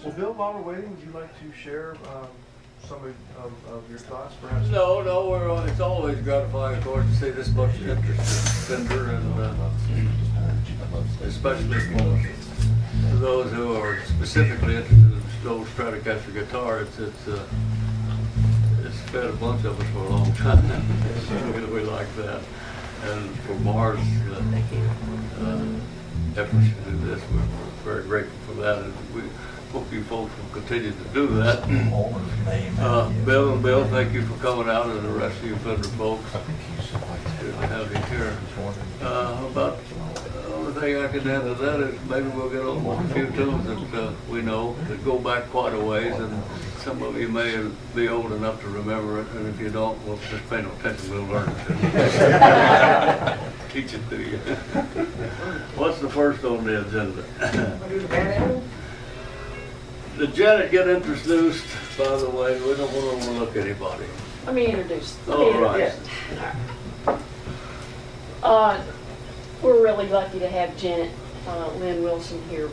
Well, Bill, while we're waiting, would you like to share some of your thoughts, perhaps? No, it's always gratifying, of course, to see this much interest in Fender, and especially for those who are specifically interested in old Stratocaster guitar. It's fed a bunch of us for a long time. We like that, and for Mars' efforts to do this, we're very grateful for that, and we hope you folks will continue to do that. Bill, thank you for coming out, and the rest of you Fender folks. Good to have you here. About the only thing I can add to that is maybe we'll get a few tunes that we know that go back quite a ways, and some of you may be old enough to remember it, and if you don't, well, just pay no attention, we'll learn it. Teach it to you. What's the first on the agenda? Did Janet get introduced, by the way? We don't want to overlook anybody. Let me introduce. All right. We're really lucky to have Janet Lynn Wilson here,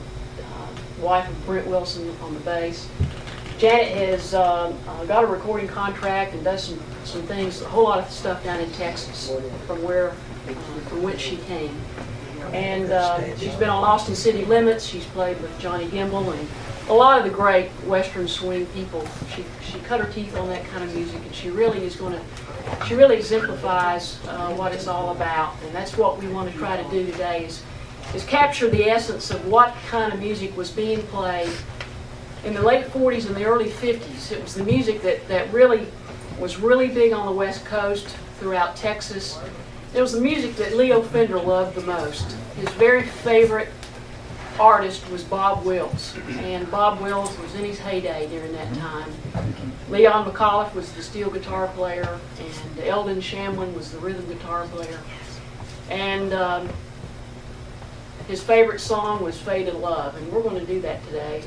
wife of Brent Wilson on the bass. Janet has got a recording contract and does some things, a whole lot of stuff down in Texas from which she came. And she's been on Austin City Limits. She's played with Johnny Gimbel and a lot of the great Western swing people. She cut her teeth on that kind of music, and she really exemplifies what it's all about. And that's what we want to try to do today is capture the essence of what kind of music was being played in the late 40s and the early 50s. It was the music that really was really big on the West Coast, throughout Texas. It was the music that Leo Fender loved the most. His very favorite artist was Bob Wills, and Bob Wills was in his heyday during that time. Leon McAuliffe was the steel guitar player, and Eldon Shamlin was the rhythm guitar player. And his favorite song was Faded Love, and we're going to do that today.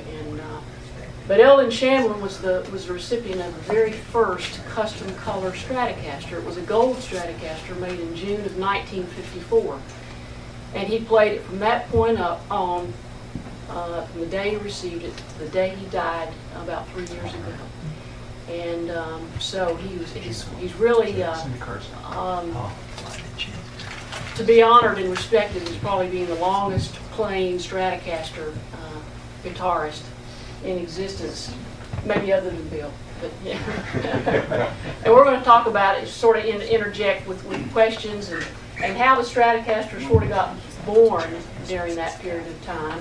But Eldon Shamlin was the recipient of the very first custom color Stratocaster. It was a gold Stratocaster made in June of 1954. And he played it from that point up on, from the day he received it to the day he died about 3 years ago. And so he's really, to be honored and respected as probably being the longest playing Stratocaster guitarist in existence, maybe other than Bill. But yeah. And we're going to talk about it, sort of interject with questions and how the Stratocaster sort of got born during that period of time.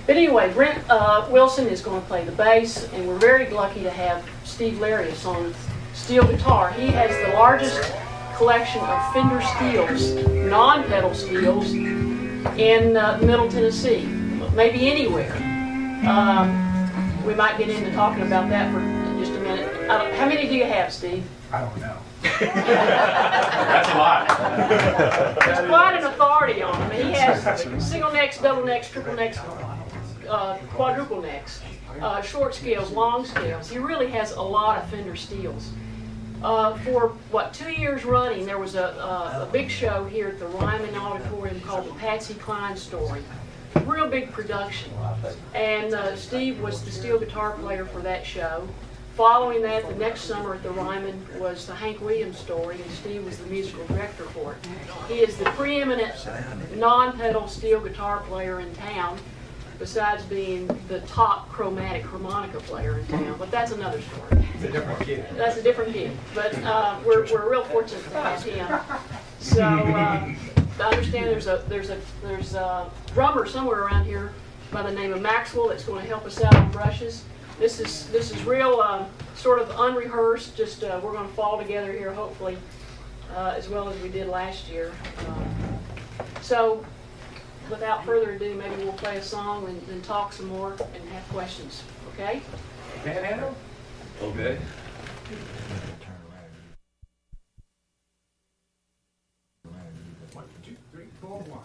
But anyway, Brent Wilson is going to play the bass, and we're very lucky to have Steve Larios on steel guitar. He has the largest collection of Fender steels, non-pedal steels, in Middle Tennessee, maybe anywhere. We might get into talking about that for just a minute. How many do you have, Steve? I don't know. That's a lot. There's quite an authority on him. He has single necks, double necks, triple necks, quadruple necks, short scales, long scales. He really has a lot of Fender steels. For 2 years running, there was a big show here at the Ryman Auditorium called the Patsy Cline Story. Real big production. And Steve was the steel guitar player for that show. Following that, the next summer at the Ryman was the Hank Williams Story, and Steve was the musical director for it. He is the preeminent non-pedal steel guitar player in town, besides being the top chromatic harmonica player in town. But that's another story. It's a different kid. That's a different kid. But we're real fortunate to have him. So I understand there's a drummer somewhere around here by the name of Maxwell that's going to help us out on brushes. This is real sort of unrehearsed. Just we're going to fall together here, hopefully, as well as we did last year. So, without further ado, maybe we'll play a song and then talk some more and have questions. Okay? Panhandle? Okay. 1, 2, 3, 4, 1.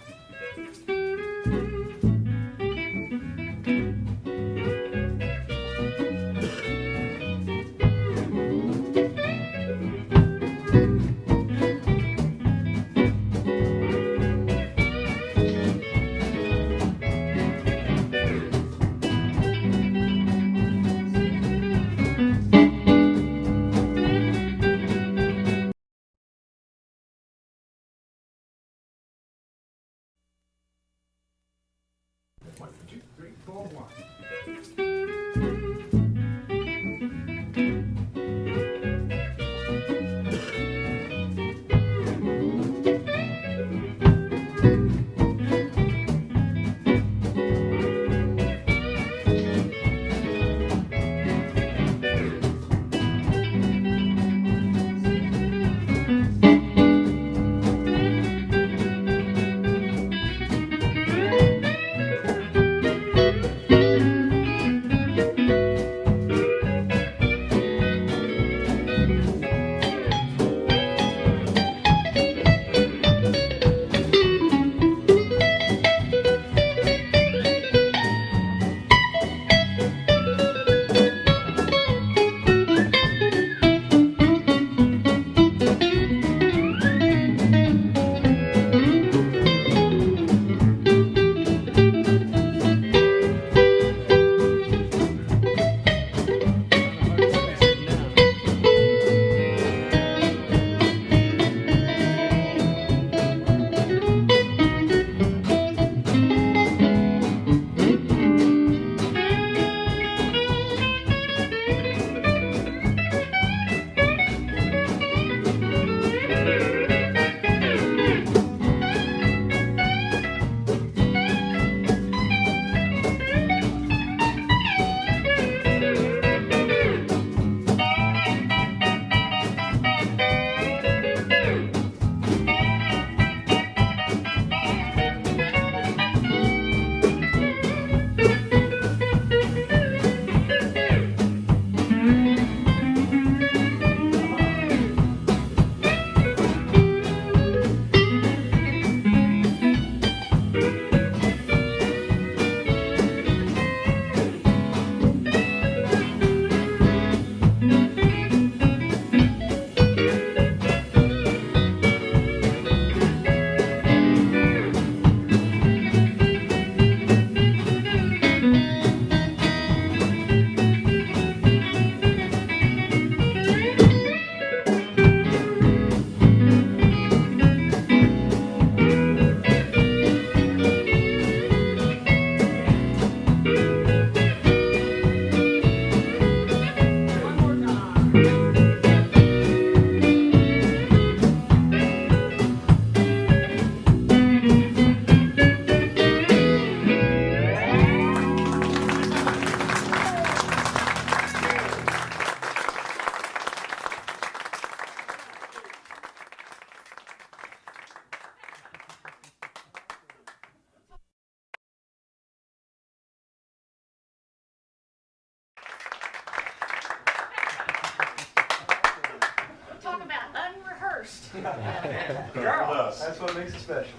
Girl, that's what makes it special.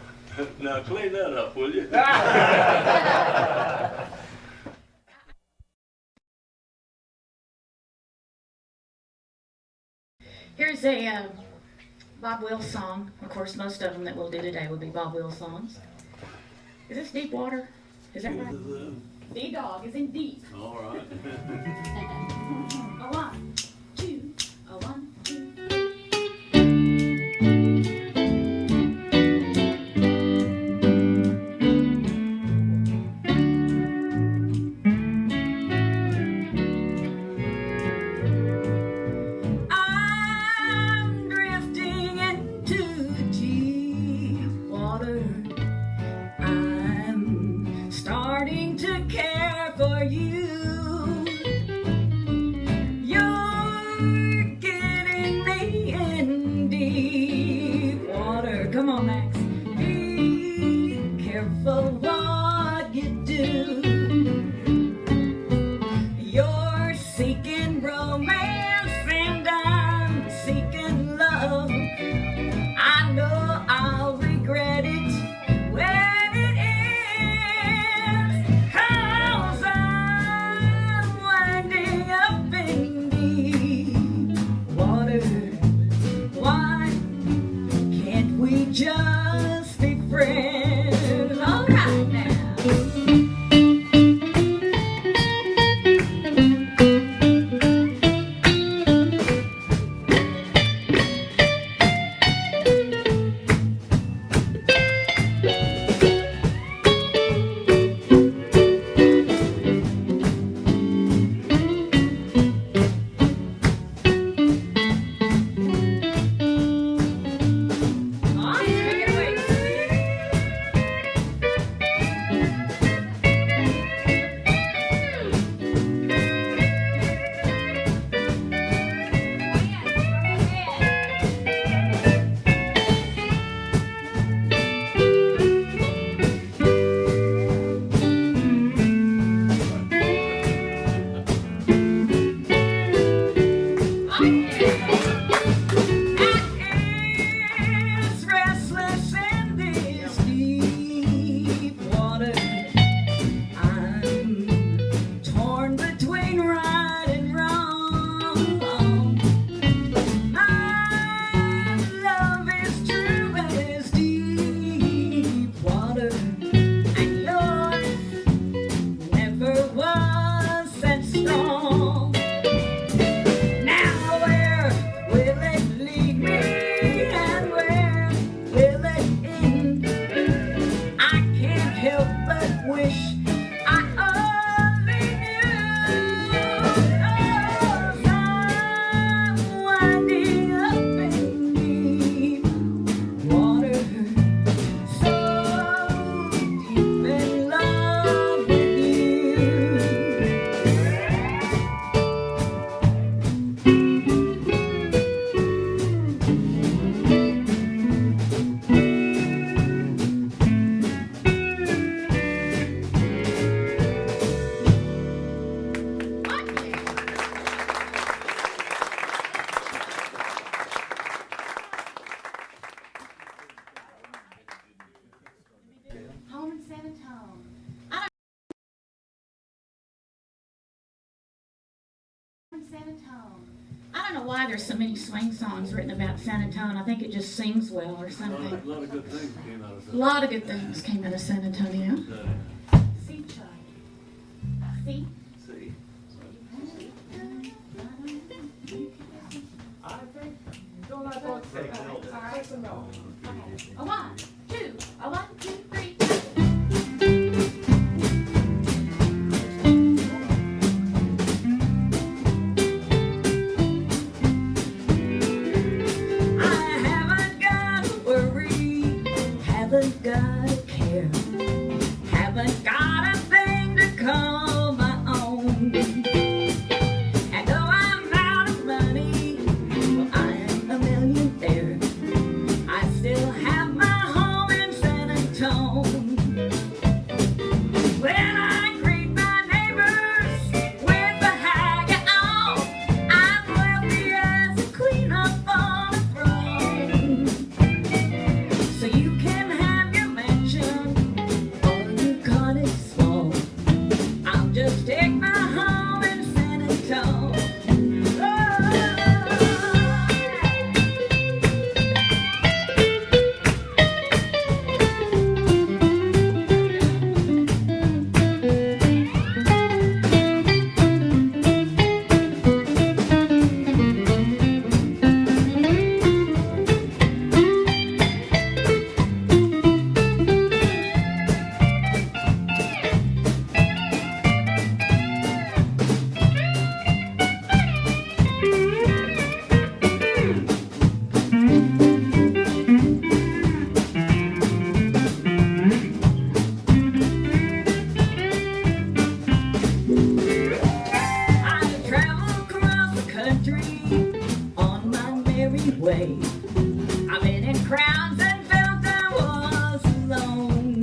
Now clean that up, will you? Here's a Bob Wills song. Of course, most of them that we'll do today will be Bob Wills songs. Is this deep water? Is that right? D-dog is in deep. All right. A one, two, a one, two. I'm drifting into the deep water. I'm starting to care for you. You're getting me in deep water. Come on, Max. Be careful what you do. You're seeking romance and I'm seeking love. I know I'll regret it when it ends, 'cause I'm winding up in deep water. Why can't we just be friends? All right. Antone. San Antone. I don't know why there's so many swing songs written about San Antone. I think it just sings well or A something. lot of good things came out of A that. lot of good things came out of San Antonio. See, child. See? See? I think, don't let folks say no. Yes or no? A 1, 2, a 1, 2, 3. Haven't got a care, haven't got a thing to call my own. And though I'm out of money, well, I am a millionaire, I still have my home in San Antone. When I greet my neighbors with a haggot on, I'm wealthy as a queen up on a throne. So you can have your mansion or your cottage small. I'll just take my home in San Antone. I travel across the country on my merry way. I've been in crowds and felt I was alone.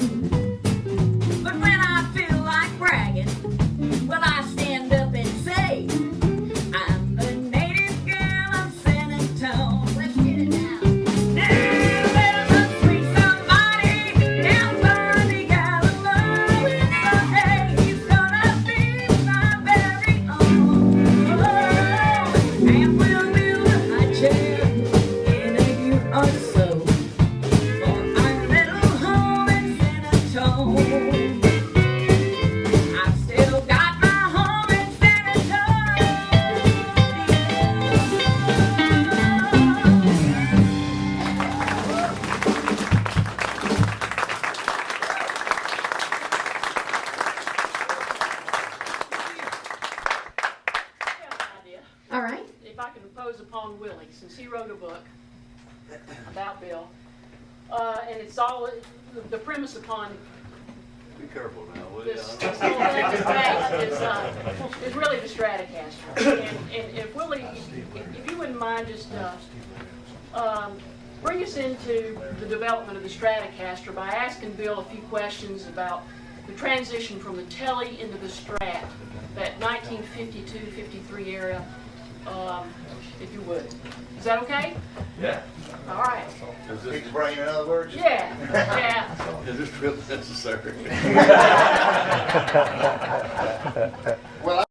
But when I feel like bragging, well, I stand up and say, I'm the native girl of San Antone. Let's get it now. Now there's a sweet somebody down by the gallows. Someday he's gonna be my very own. And we'll build a high chair in a year or so for our little home in San Antone. I've still got my home in San Antone. All right. If I can impose upon Willie, since he wrote a book about Bill, and it's all, the premise upon Be careful now, will you? this whole thing is really the Stratocaster. And if Willie, if you wouldn't mind just bring us into the development of the Stratocaster by asking Bill a few questions about the transition from the Telly into the Strat, that 1952-53 era, if you would. Is that okay? Yeah. All right. Is Pick this, the brain, in other words? Yeah, yeah. is this trip necessary? Well,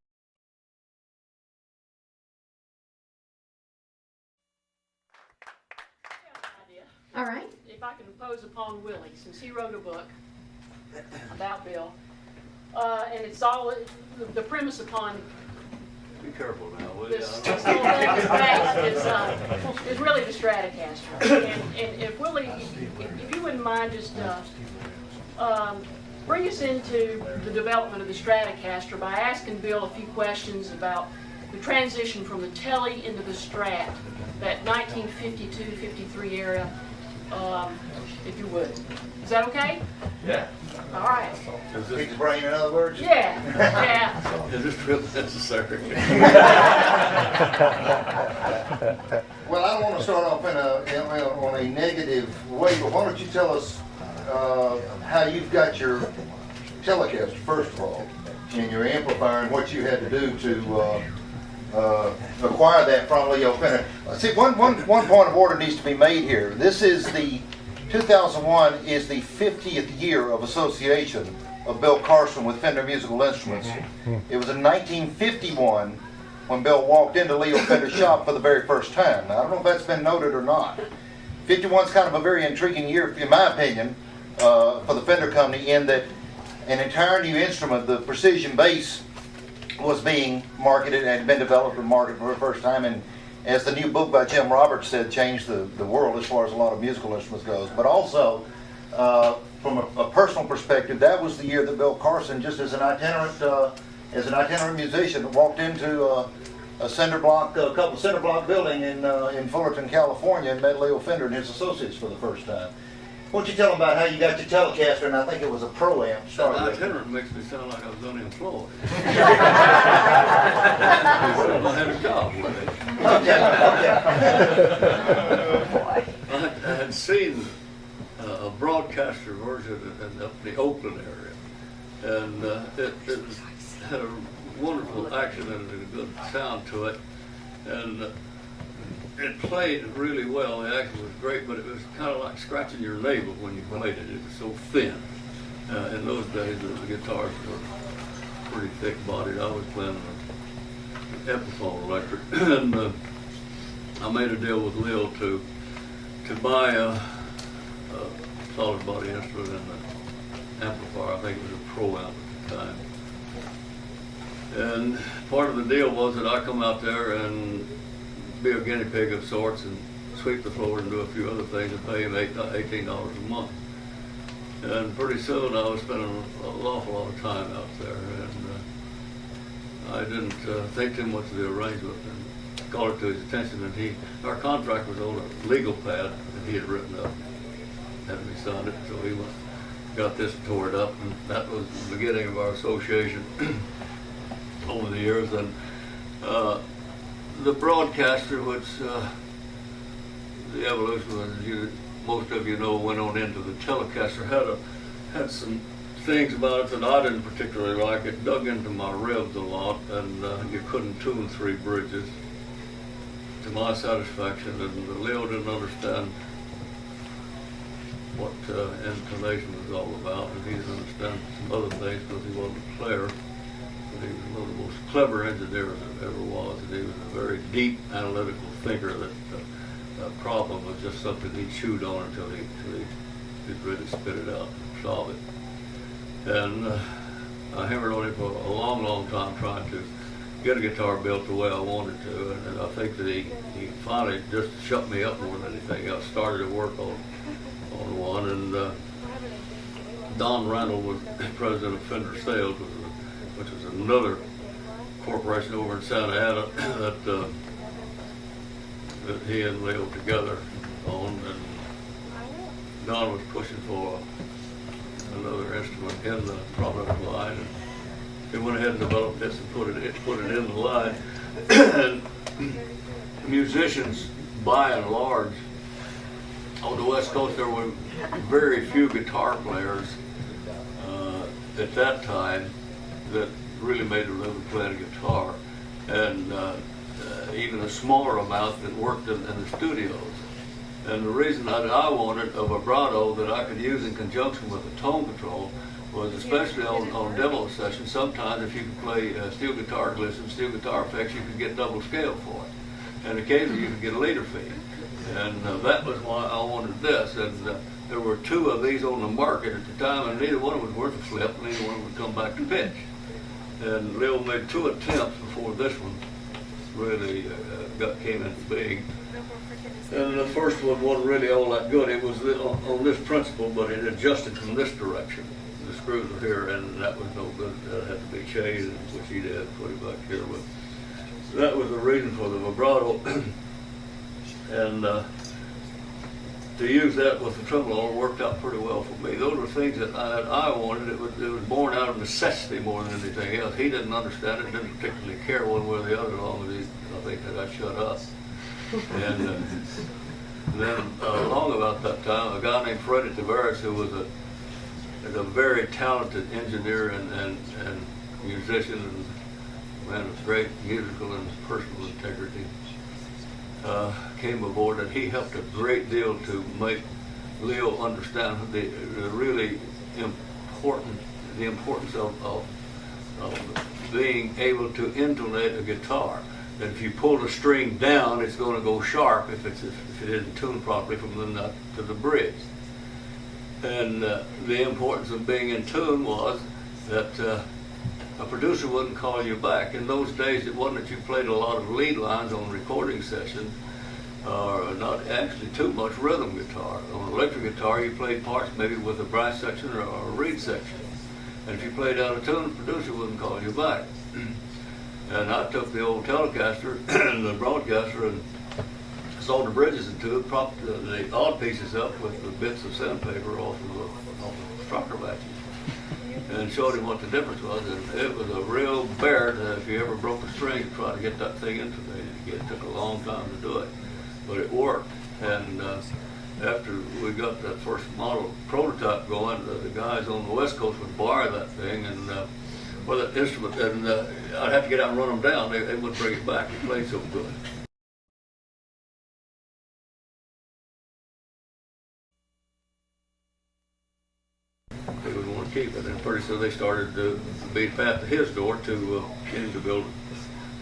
All right. If I can impose upon Willie, since he wrote a book about Bill, and it's all, the premise upon Be careful now, will you? this whole thing is really the Stratocaster. And if Willie, if you wouldn't mind just bring us into the development of the Stratocaster by asking Bill a few questions about the transition from the Telly into the Strat, that 1952-53 era, if you would. Is that okay? Yeah. All right. Is pick this, the brain, in other words? Yeah, yeah. is this trip necessary? Well, I don't want to start off on a negative way, but why don't you tell us how you've got your Telecaster, first of all, and your amplifier, and what you had to do to acquire that from Leo Fender. See, one point of order needs to be made here. This is the 2001 is the 50th year of association of Bill Carson with Fender Musical Instruments. It was in 1951 when Bill walked into Leo Fender's shop for the very first time. Now, I don't know if that's been noted or not. 51 is kind of a very intriguing year, in my opinion, for the Fender company, in that an entire new instrument, the precision bass, was being marketed and had been developed and marketed for the first time. And as the new book by Jim Roberts said, changed the world as far as a lot of musical instruments goes. But also, from a personal perspective, that was the year that Bill Carson, just as an itinerant musician, walked into a couple cinder block building in Fullerton, California, and met Leo Fender and his associates for the first time. Why don't you tell them about how you got your Telecaster, and I think it was a Pro Amp. Itinerant makes me sound like I was unemployed. I had a job with it. Okay. I had seen a broadcaster version up in the Oakland area, and it had a wonderful action and a good sound to it, and it played really well. The action was great, but it was kind of like scratching your navel when you played it. It was so thin. In those days, the guitars were pretty thick-bodied. I was playing an Epiphone electric, and I made a deal with Lil to buy a solid body instrument and an amplifier. I think it was a Pro Amp at the time. And part of the deal was that I come out there and be a guinea pig of sorts and sweep the floor and do a few other things and pay him $18 a month. And pretty soon I was spending an awful lot of time out there, and I didn't think too much of the arrangement and called it to his attention. And our contract was on a legal pad that he had written up, had me sign it, so he got this tore it up, and that was the beginning of our association over the years. And the broadcaster, which the evolution, as most of you know, went on into the Telecaster, had some things about it that I didn't particularly like. It dug into my ribs a lot, and you couldn't tune 3 bridges to my satisfaction, and Leo didn't understand what intonation was all about, and he didn't understand some other things because he wasn't a player. But he was one of the most clever engineers there ever was, and he was a very deep analytical thinker that problem was just something he chewed on until he could really spit it out and solve it. And I hammered on him for a long, long time trying to get a guitar built the way I wanted to, and I think that he finally just shut me up more than anything else, started to work on one. And Don Randall was president of Fender Sales, which was another corporation over in Santa Ana that he and Leo together owned, and Don was pushing for another instrument in the product line, and he went ahead and developed this and put it in the line. And musicians, by and large, on the West Coast, there were very few guitar players at that time that really made a living playing guitar, and even a smaller amount that worked in the studios. And the reason that I wanted a vibrato that I could use in conjunction with a tone control was, especially on demo sessions, sometimes if you could play steel guitar glyphs and steel guitar effects, you could get double scale for it. And occasionally you could get a leader feed. And that was why I wanted this. And there were 2 of these on the market at the time, and neither one was worth a flip, and neither one would come back to pitch. And Leo made 2 attempts before this one really came into being. And the first one wasn't really all that good. It was on this principle, but it adjusted from this direction. The screws were here, and that was no good. That had to be changed, which he did, put it back here. But that was the reason for the vibrato. And to use that with the tremolo worked out pretty well for me. Those were things that I wanted. It was born out of necessity more than anything else. He didn't understand it, didn't particularly care one way or the other, as long as I think that I shut up. And then along about that time, a guy named Freddie Tavares, who was a very talented engineer and musician, and man with great musical and personal integrity, came aboard, and he helped a great deal to make Leo understand the really the importance of being able to intonate a guitar. That if you pull the string down, it's going to go sharp if it isn't tuned properly from the nut to the bridge. And the importance of being in tune was that a producer wouldn't call you back. In those days, it wasn't that you played a lot of lead lines on recording sessions, or not actually too much rhythm guitar. On electric guitar, you played parts maybe with a brass section or a reed section. And if you played out of tune, the producer wouldn't call you back. And I took the old Telecaster and the broadcaster and sawed the bridges into it, propped the odd pieces up with the bits of sandpaper off of the stroker batches, and showed him what the difference was. And it was a real bear that if you ever broke a string to try to get that thing intonated. It took a long time to do it, but it worked. And after we got that first model prototype going, the guys on the West Coast would borrow that thing and well, that instrument, and I'd have to get out and run them down. They wouldn't bring it back. It played so good. They would want to keep it, and pretty soon they started to beat path to his door to get him to build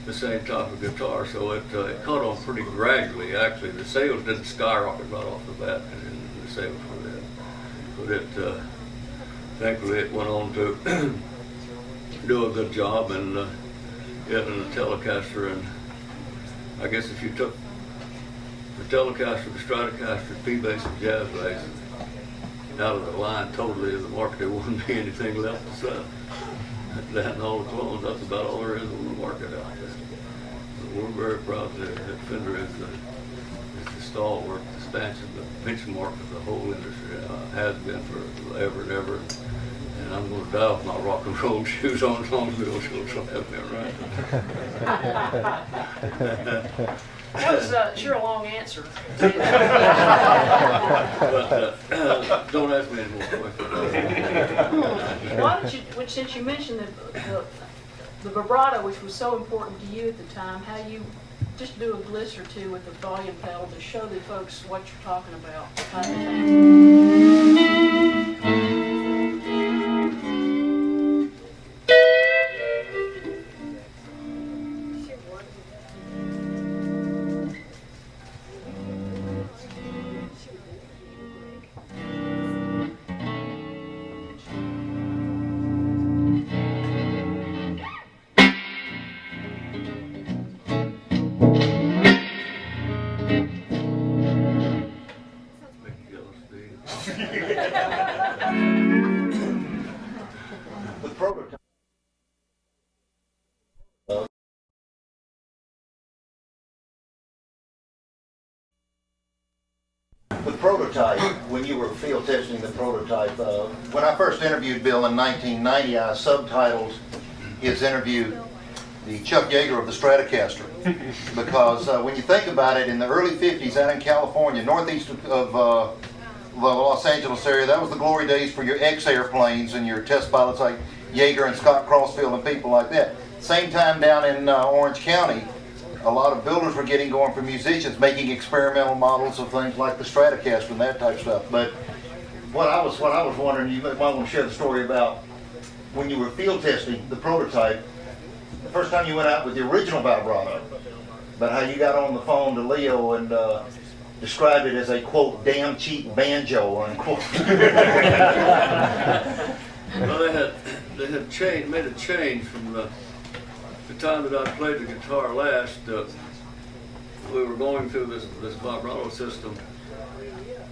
the same type of guitar. So it caught on pretty gradually. Actually, the sales didn't skyrocket right off the bat, and the sales were there. But thankfully, it went on to do a good job, and getting the Telecaster. And I guess if you took the Telecaster, the Stratocaster, P-bass, and jazz bass out of the line totally in the market, there wouldn't be anything left to sell. That and all the clones, that's about all there is on the market out there. So we're very proud that Fender is the stalwart, the stanchion, the benchmark of the whole industry. Has been forever and ever. And I'm going to die with my rock and roll shoes on as long as Bill shows up there, right? That was sure a long answer. But don't ask me any more questions. Why don't you, since you mentioned the vibrato, which was so important to you at the time, how you just do a gliss or two with the volume pedal to show the folks what you're talking about, kind of thing. The prototype, when you were field testing the prototype, when I first interviewed Bill in 1990, I subtitled his interview "The Chuck Yeager of the Stratocaster," because when you think about it, in the early 50s out in California, northeast of the Los Angeles area, that was the glory days for your X-airplanes and your test pilots like Yeager and Scott Crossfield and people like that. Same time down in Orange County, a lot of builders were getting going for musicians, making experimental models of things like the Stratocaster and that type of stuff. But what I was wondering, you might want to share the story about when you were field testing the prototype, the first time you went out with the original vibrato, but how you got on the phone to Leo and described it as a, quote, damn cheap banjo, unquote. Well, they had made a change from the time that I played the guitar last. We were going through this vibrato system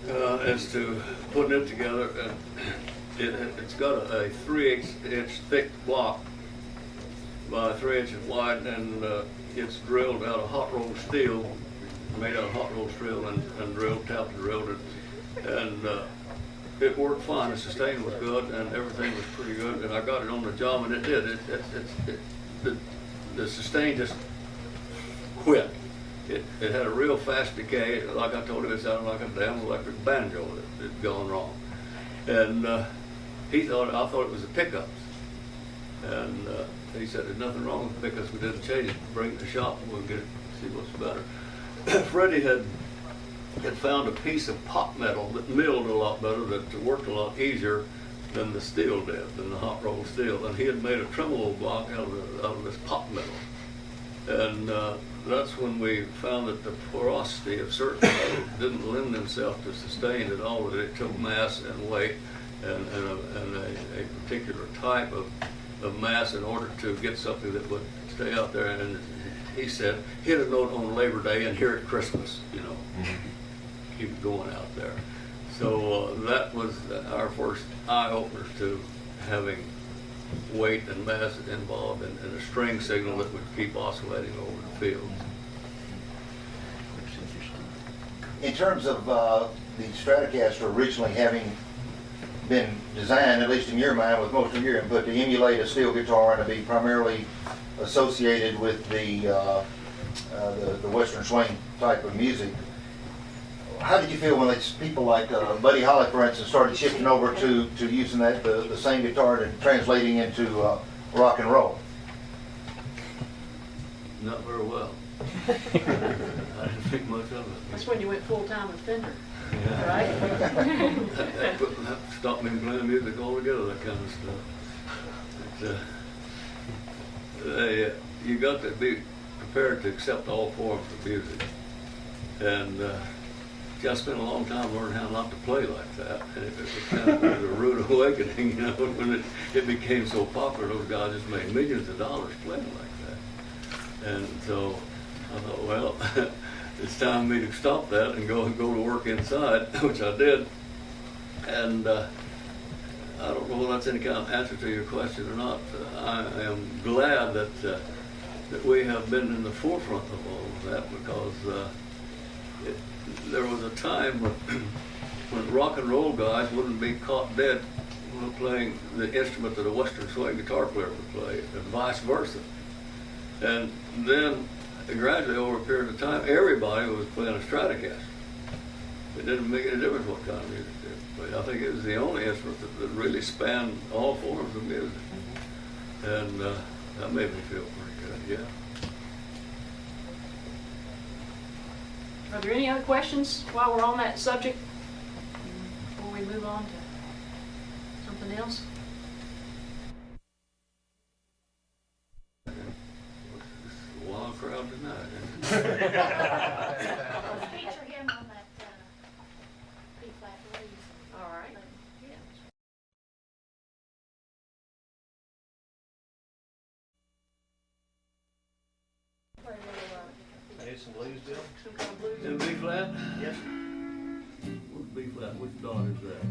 as to putting it together, and it's got a 3/8 inch thick block by 3 inches wide, and it's drilled out of hot rolled steel, made out of hot rolled steel, and drilled, tapped and drilled it, and it worked fine. The sustain was good, and everything was pretty good, and I got it on the job, and it did. The sustain just quit. It had a real fast decay. Like I told him, it sounded like a damn electric banjo that had gone wrong. And I thought it was the pickups. And he said, there's nothing wrong with the pickups. We didn't change it. Bring it to the shop and we'll get it, see what's better. Freddie had had found a piece of pot metal that milled a lot better, that worked a lot easier than the steel did, than the hot rolled steel. And he had made a tremolo block out of this pot metal. And that's when we found that the porosity of certain metals didn't lend themselves to sustain at all, that it took mass and weight and a particular type of mass in order to get something that would stay out there. And he said, hit a note on Labor Day and here at Christmas, you know, keep it going out there. So that was our first eye-opener to having weight and mass involved in a string signal that would keep oscillating over the field. In terms of the Stratocaster originally having been designed, at least in your mind, with most of your input, to emulate a steel guitar and to be primarily associated with the Western swing type of music, how did you feel when people like Buddy Holly, for instance, started shifting over to using the same guitar and translating into rock and roll? Not very well. I didn't think much of it. That's when you went full-time with Fender, Yeah. right? That stopped me from playing music altogether, that kind of stuff. You got to be prepared to accept all forms of music. And I spent a long time learning how not to play like that. And it was kind of a rude awakening, you know, when it became so popular. Those guys just made millions of dollars playing like that. And so I thought, well, it's time for me to stop that and go to work inside, which I did. And I don't know whether that's any kind of answer to your question or not. I am glad that we have been in the forefront of all of that, because there was a time when rock and roll guys wouldn't be caught dead playing the instrument that a Western swing guitar player would play, and vice versa. And then gradually, over a period of time, everybody was playing a Stratocaster. It didn't make any difference what kind of music they played. I think it was the only instrument that really spanned all forms of music. And that made me feel pretty good, yeah. Are there any other questions while we're on that subject before we move on to something else? It's a wild crowd tonight. Feature him on that B-flat blues. All right. I need some blues, Bill. Some kind of blues. In B flat? Yes. What's B flat? Which dot is that?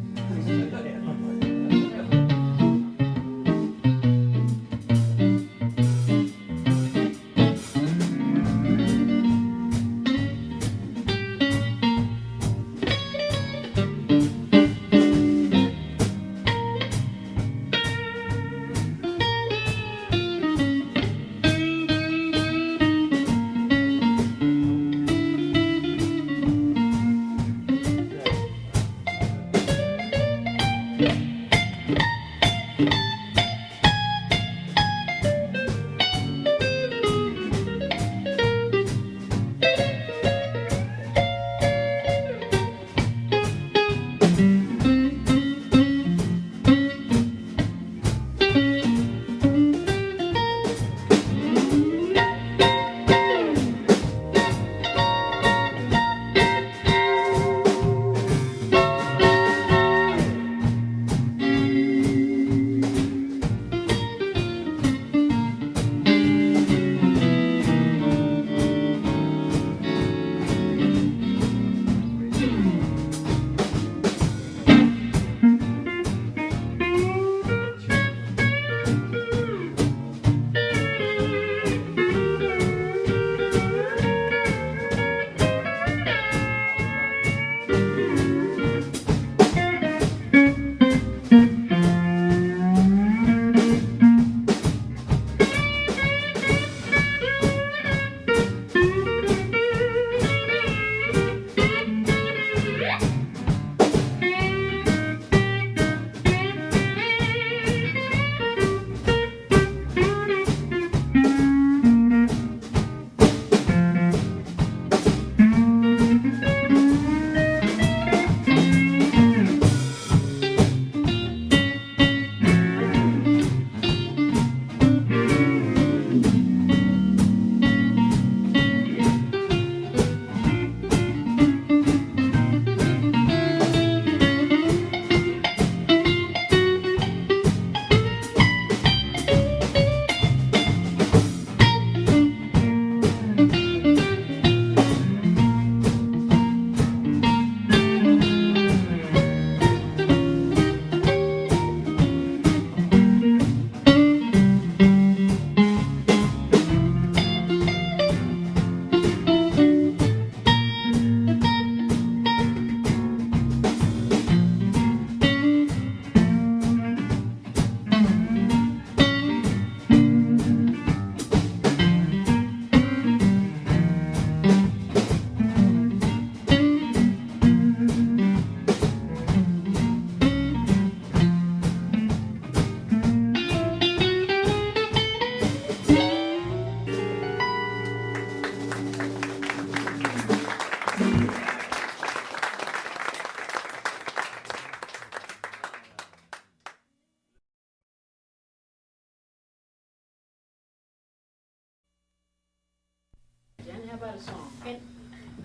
about a song. And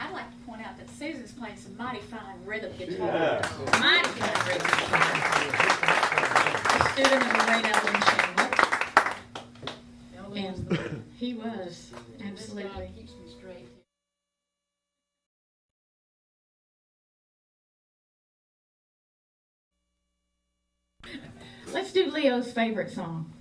I'd like to point out that Susan's playing some mighty fine rhythm guitar. Mighty fine rhythm guitar. A student of the great Lynn. And he was, absolutely. This guy keeps me straight. Let's do Leo's favorite song.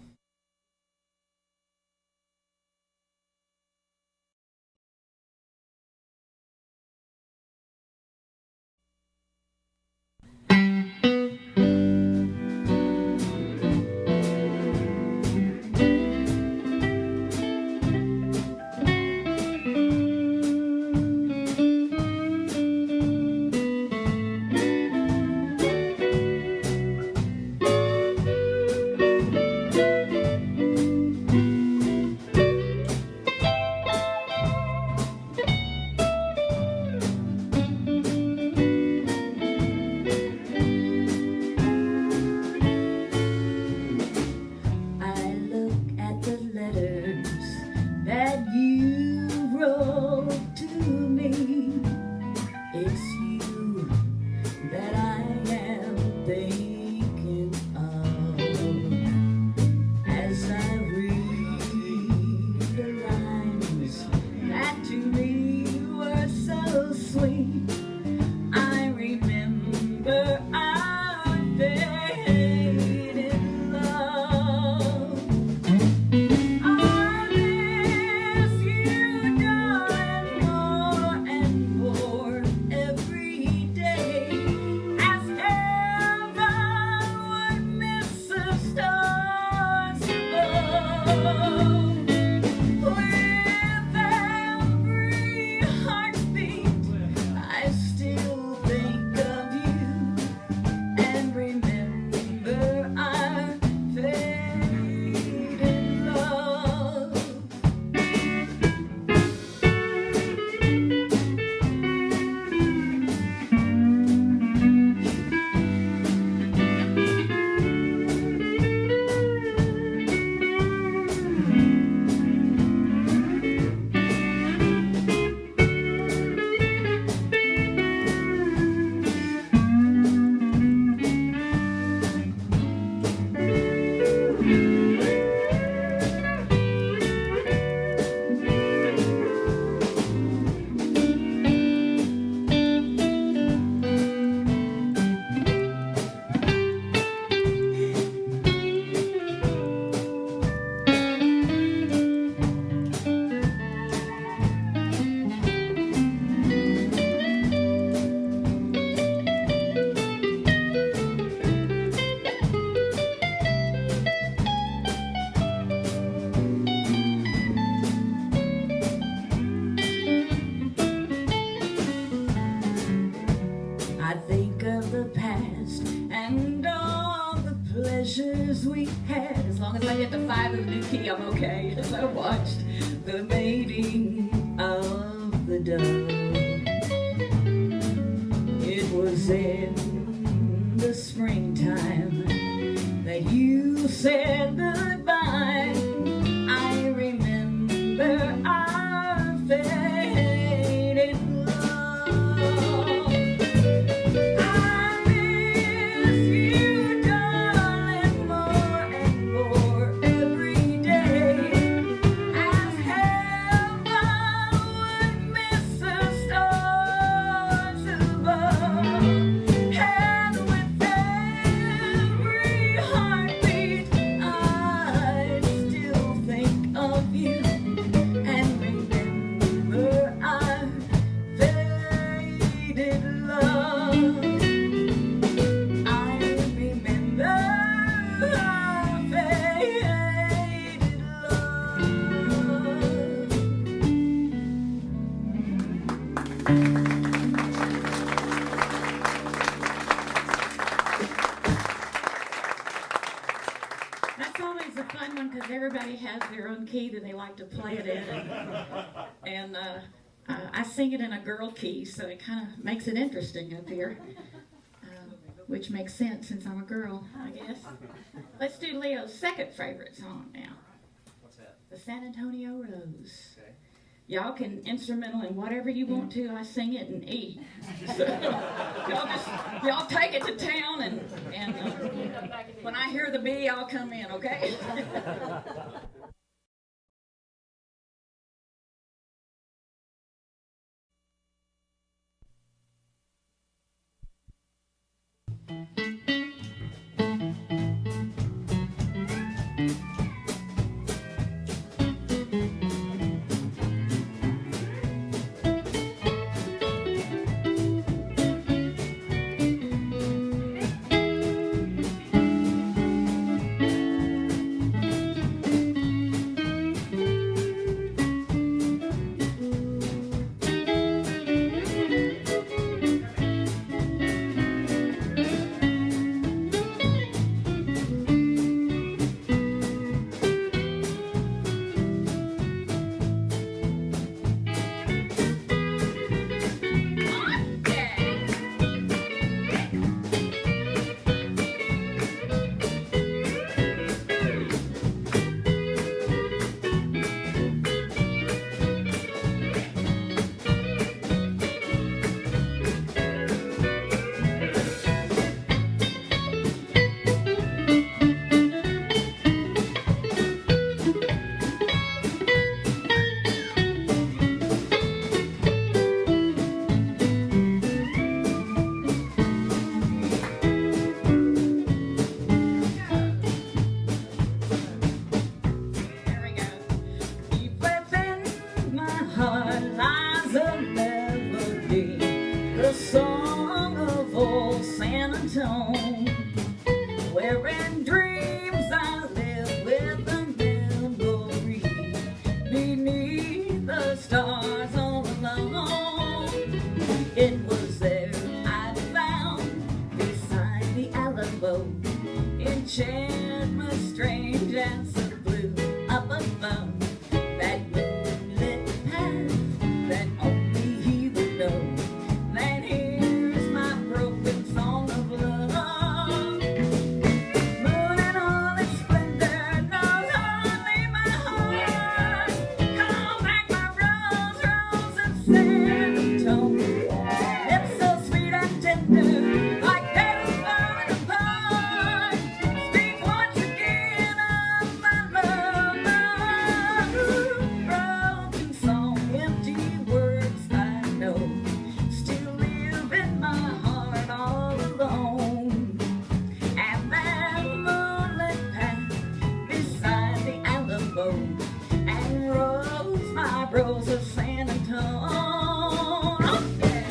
I'm okay, as I watched the mating of the dove. It was in the springtime that you said goodbye. I remember our faded love. I miss you, darling, more and more every day. As heaven would miss the stars above. And with every heartbeat, I still think of you and remember our faded love. I remember our faded love. That's always a fun one because everybody has their own key that they like to play it in. And I sing it in a girl key, so it kind of makes it interesting up here. Which makes sense since I'm a girl, I guess. Let's do Leo's second favorite song now. What's that? The San Antonio Rose. Okay. Y'all can instrumental and whatever you want to. I sing it and eat. So, y'all take it to town, and when I hear the bee, I'll come in, okay? San Antone, where in dreams I live with a memory beneath the stars all alone. It was there I found beside the Alamo, enchantment strange and so blue up above that moonlit path that only he would know. Then here's my broken song of love. Moon and all its splendor knows only my heart. Come back, my rose, rose and San Antone. Lips so sweet and tender, like petals falling apart. Speak once again of my love. Broken song, empty words I know, still live in my heart all alone. And that moonlit path beside the Alamo, and rose, my rose of San Antone. Oh, yeah.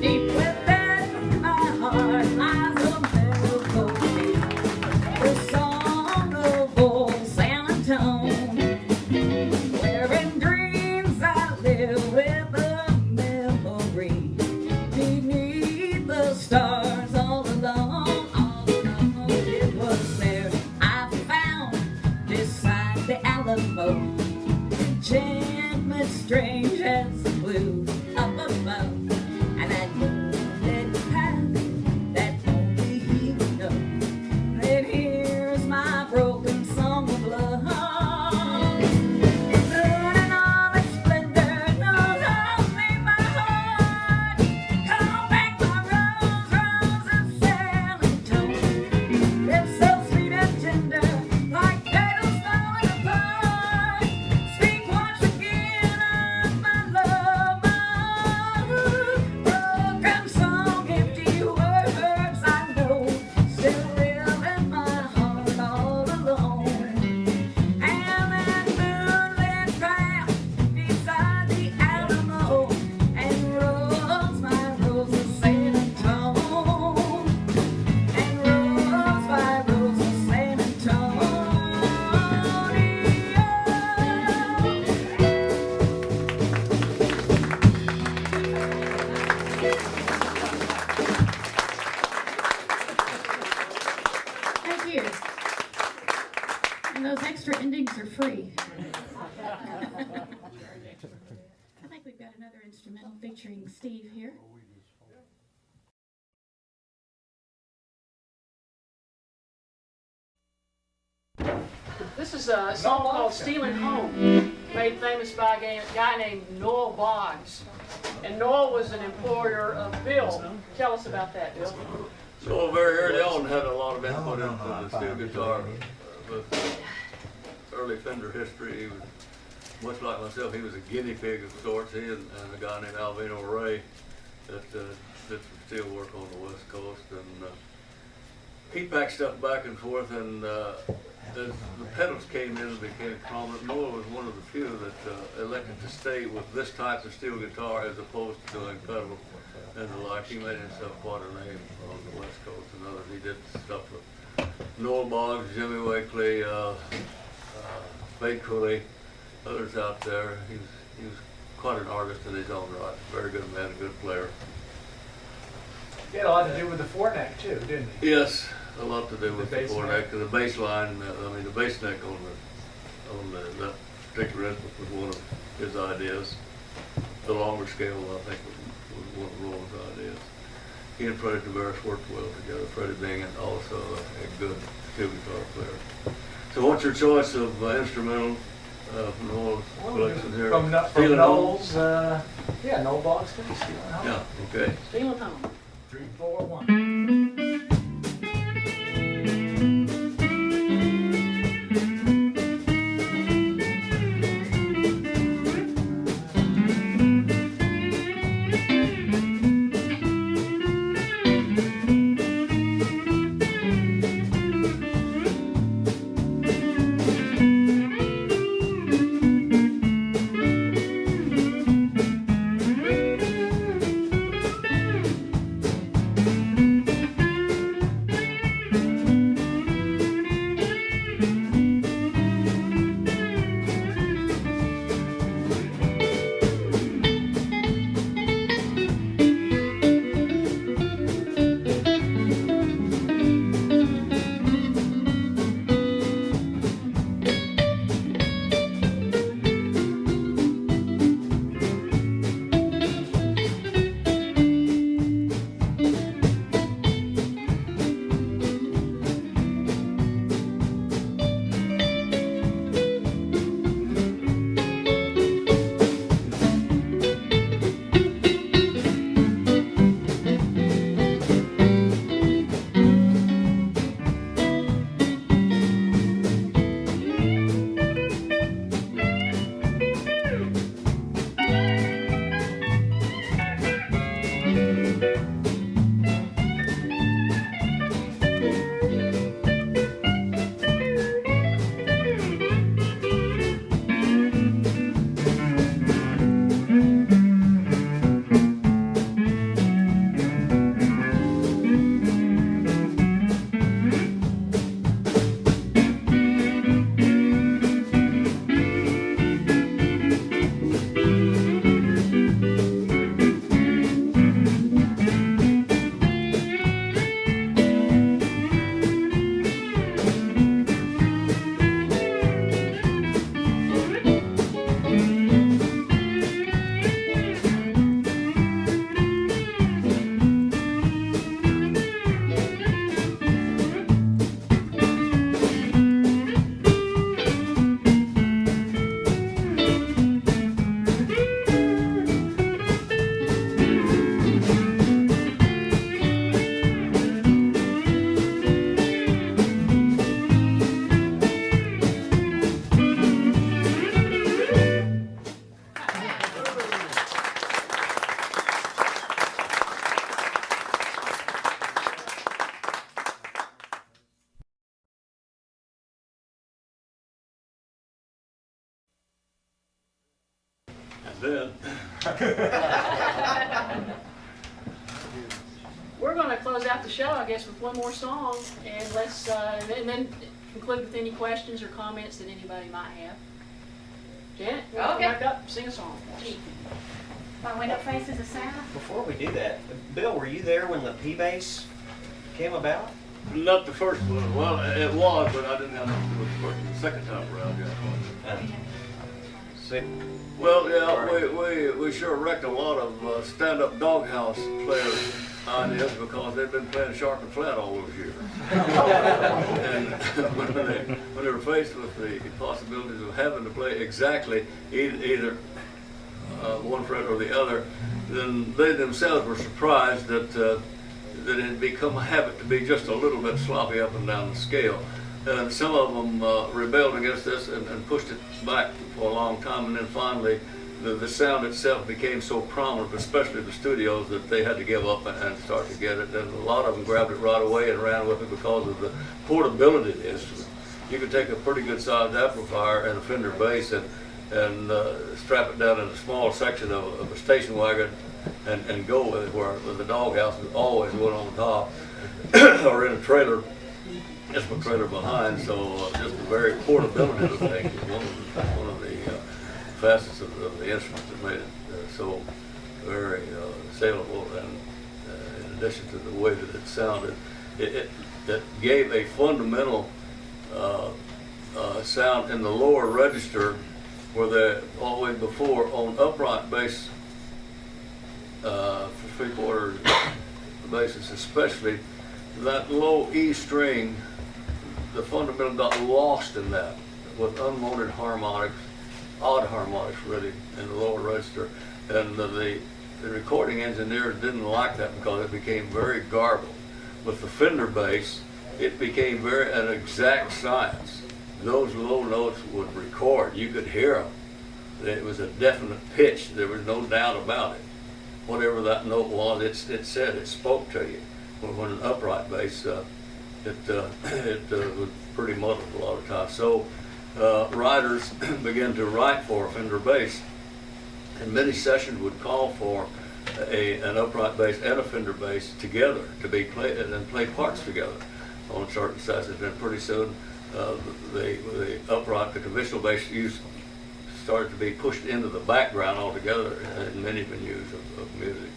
Deep within my heart lies a melody, the song of old San Antone, where in dreams I live with a memory beneath the stars all alone, all alone. It was there I found beside the Alamo, enchantment strange as the blue up above, and that moonlit path that only he would know. Then here's Thank you. And those extra endings are free. I think we've got another instrumental featuring Steve here. This is a song called Stealin' Home, made famous by a guy named Noel Boggs. And Noel was an employer of Bill. Tell us about that, Bill. So very early on had a lot of input into the steel guitar. With early Fender history, he was much like myself. He was a guinea pig of sorts. He and a guy named Alvino Ray that did some steel work on the West Coast, and he packed stuff back and forth. And as the pedals came in and became prominent, Noel was one of the few that elected to stay with this type of steel guitar as opposed to doing pedals and the like. He made himself quite a name on the West Coast and others. He did stuff with Noel Boggs, Jimmy Wakely, Fade Cooley, others out there. He was quite an artist in his own right. Very good man, a good player. He had a lot to do with the foreneck too, didn't he? Yes, a lot to do with the bass foreneck and the bass line. The bass neck on that particular instrument was one of his ideas. The longer scale, I think, was one of Roland's ideas. He and Freddie Tavares worked well together. Freddie being also a good steel guitar player. So, what's your choice of instrumental from Noel's collection here? From Stealin' Noel's, yeah, Noel Boggs too, Stealin' Home. Yeah. Okay. Stealin' Home. 3, 4, 1. Then. We're going to close out the show, I guess, with one more song, and let's and then conclude with any questions or comments that anybody might have. Janet, Okay. back up, sing a song. My window faces the south. Before we do that, Bill, were you there when the P-Bass came about? Not the first one. Well, it was, but I didn't have nothing to do with the first one. The second time around, yeah. See, Well, yeah, we sure wrecked a lot of stand-up doghouse players' ideas because they've been playing sharp and flat all those years. And when they were faced with the possibilities of having to play exactly either one fret or the other, then they themselves were surprised that it had become a habit to be just a little bit sloppy up and down the scale. And some of them rebelled against this and pushed it back for a long time, and then finally the sound itself became so prominent, especially the studios, that they had to give up and start to get it. And a lot of them grabbed it right away and ran with it because of the portability of the instrument. You could take a pretty good sized amplifier and a Fender bass and strap it down in a small section of a station wagon and go with it, where the doghouse is always one on top or in a trailer. Just a trailer behind, so just the very portability of the thing was one of the facets of the instrument that made it so very saleable. And in addition to the way that it sounded, it gave a fundamental sound in the lower register, where they always before on upright bass for three-quarter basses, especially that low E string. The fundamental got lost in that with unwanted harmonics, odd harmonics really, in the lower register. And the recording engineers didn't like that because it became very garbled. With the Fender bass, it became very an exact science. Those low notes would record. You could hear them. It was a definite pitch. There was no doubt about it. Whatever that note was, it said, it spoke to you. When an upright bass, it was pretty muddled a lot of times. So writers began to write for a Fender bass, and many sessions would call for an upright bass and a Fender bass together to be played and play parts together on certain sessions. And pretty soon the upright, the conventional bass started to be pushed into the background altogether in many venues of music.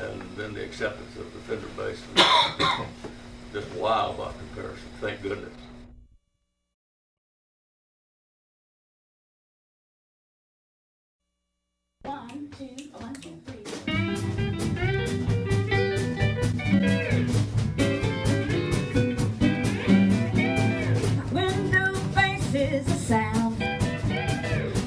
And then the acceptance of the Fender bass was just wow by comparison. Thank goodness. One, two, three. Window faces a sound.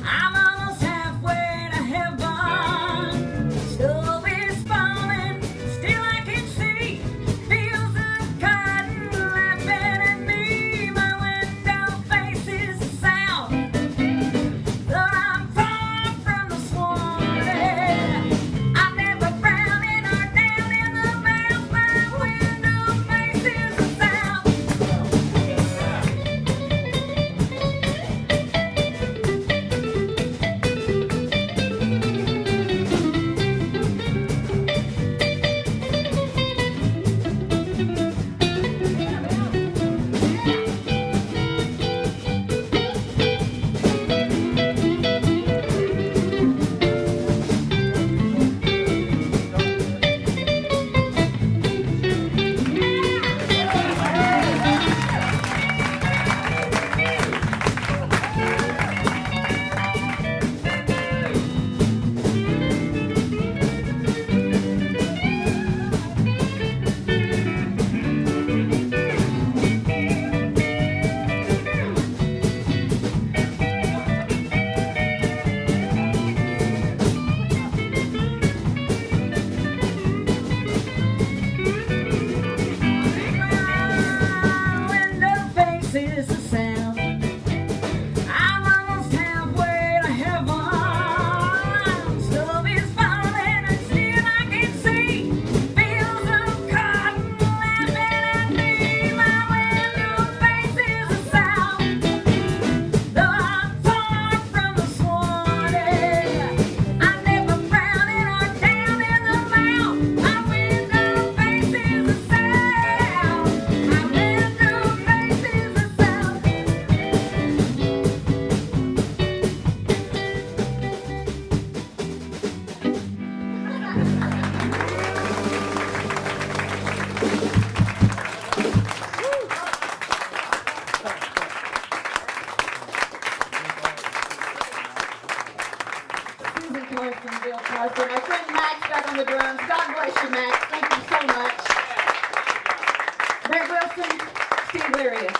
I'm almost halfway to heaven. Snow is falling, still I can see fields of cotton laughing at me. My window faces a sound. Though I'm far from the swan, I'm never frowning or down in the mouth. My window faces a sound. Window faces a sound. I'm almost halfway to heaven. Snow is falling and still I can see fields of cotton laughing at me. My window faces a sound. Though I'm far from the swan, I'm never frowning or down in the mouth. My window faces a sound. My window faces a sound. wonderful. My friend Max back on the drums. God bless you, Max. Thank you so much. Brent Wilson, Steve Larios.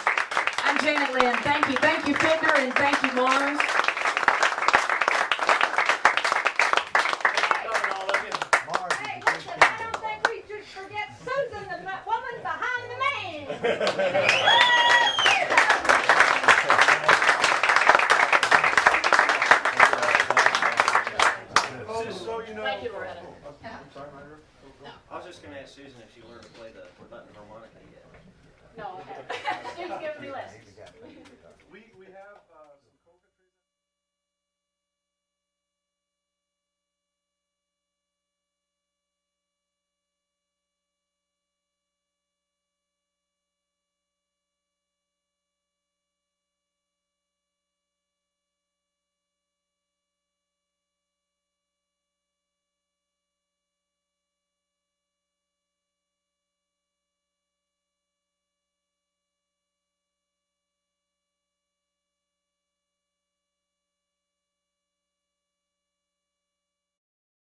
I'm Janet Lynn. Thank you. Thank you, Fender, and thank you, Mars.